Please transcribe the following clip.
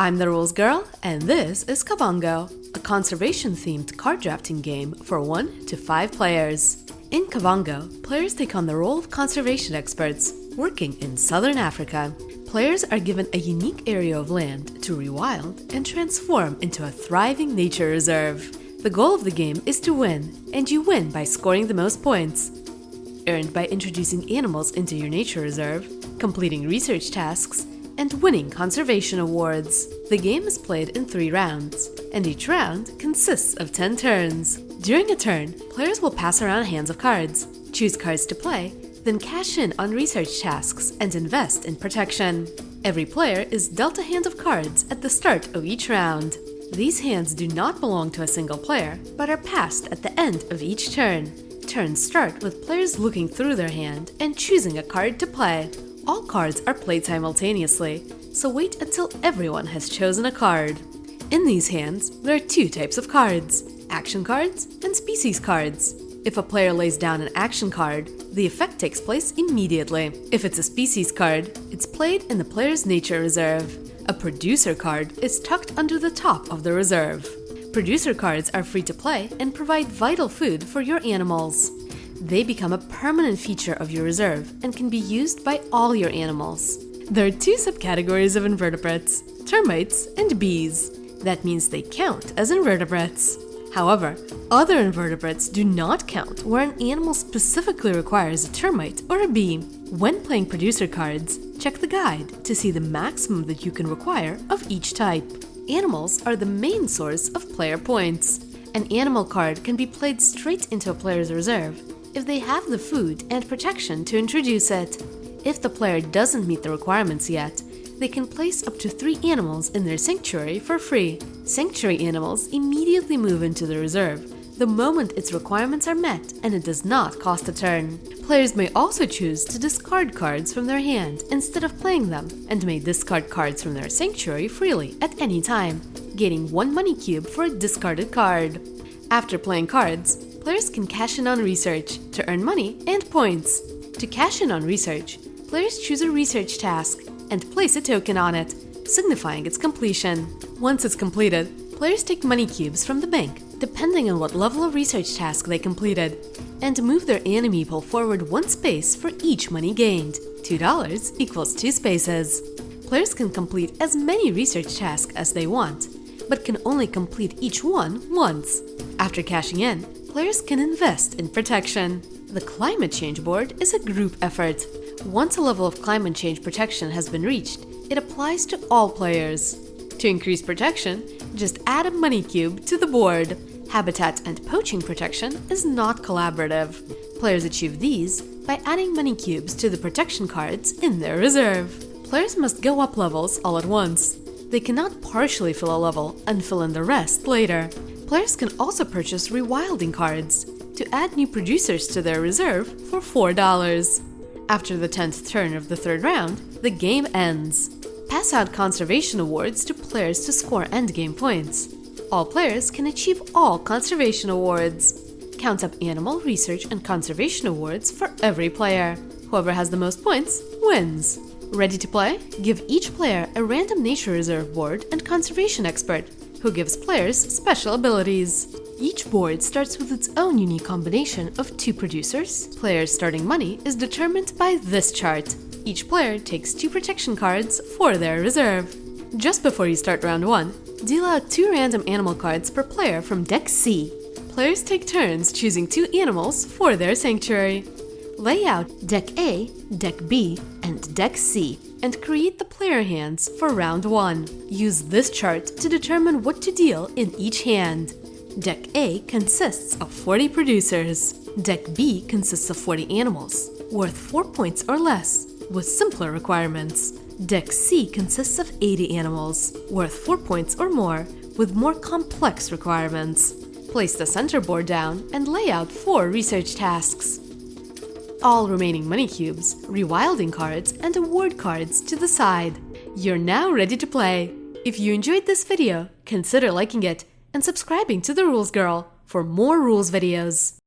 I'm the Rules Girl, and this is Kavango, a conservation-themed card drafting game for 1 to 5 players. In Kavango, players take on the role of conservation experts, working in southern Africa. Players are given a unique area of land to rewild and transform into a thriving nature reserve. The goal of the game is to win, and you win by scoring the most points. Earned by introducing animals into your nature reserve, completing research tasks, and winning conservation awards. The game is played in 3 rounds, and each round consists of 10 turns. During a turn, players will pass around hands of cards, choose cards to play, then cash in on research tasks and invest in protection. Every player is dealt a hand of cards at the start of each round. These hands do not belong to a single player, but are passed at the end of each turn. Turns start with players looking through their hand and choosing a card to play. All cards are played simultaneously, so wait until everyone has chosen a card. In these hands, there are 2 types of cards: action cards and species cards. If a player lays down an action card, the effect takes place immediately. If it's a species card, it's played in the player's nature reserve. A producer card is tucked under the top of the reserve. Producer cards are free to play and provide vital food for your animals. They become a permanent feature of your reserve and can be used by all your animals. There are 2 subcategories of invertebrates: termites and bees. That means they count as invertebrates. However, other invertebrates do not count where an animal specifically requires a termite or a bee. When playing producer cards, check the guide to see the maximum that you can require of each type. Animals are the main source of player points. An animal card can be played straight into a player's reserve if they have the food and protection to introduce it. If the player doesn't meet the requirements yet, they can place up to 3 animals in their sanctuary for free. Sanctuary animals immediately move into the reserve the moment its requirements are met, and it does not cost a turn. Players may also choose to discard cards from their hand instead of playing them, and may discard cards from their sanctuary freely at any time, gaining 1 money cube for a discarded card. After playing cards, players can cash in on research to earn money and points. To cash in on research, players choose a research task and place a token on it, signifying its completion. Once it's completed, players take money cubes from the bank, depending on what level of research task they completed, and move their animeeple forward 1 space for each money gained. $2 equals 2 spaces. Players can complete as many research tasks as they want, but can only complete each one once. After cashing in, players can invest in protection. The climate change board is a group effort. Once a level of climate change protection has been reached, it applies to all players. To increase protection, just add a money cube to the board. Habitat and poaching protection is not collaborative. Players achieve these by adding money cubes to the protection cards in their reserve. Players must go up levels all at once. They cannot partially fill a level and fill in the rest later. Players can also purchase rewilding cards to add new producers to their reserve for $4. After the 10th turn of the 3rd round, the game ends. Pass out conservation awards to players to score endgame points. All players can achieve all conservation awards. Count up animal, research, and conservation awards for every player. Whoever has the most points wins. Ready to play? Give each player a random nature reserve board and conservation expert, who gives players special abilities. Each board starts with its own unique combination of 2 producers. Players' starting money is determined by this chart. Each player takes 2 protection cards for their reserve. Just before you start round 1, deal out 2 random animal cards per player from Deck C. Players take turns choosing 2 animals for their sanctuary. Lay out Deck A, Deck B, and Deck C, and create the player hands for round 1. Use this chart to determine what to deal in each hand. Deck A consists of 40 producers. Deck B consists of 40 animals, worth 4 points or less, with simpler requirements. Deck C consists of 80 animals, worth 4 points or more, with more complex requirements. Place the center board down and lay out 4 research tasks. All remaining money cubes, rewilding cards, and award cards to the side. You're now ready to play. If you enjoyed this video, consider liking it and subscribing to The Rules Girl for more rules videos.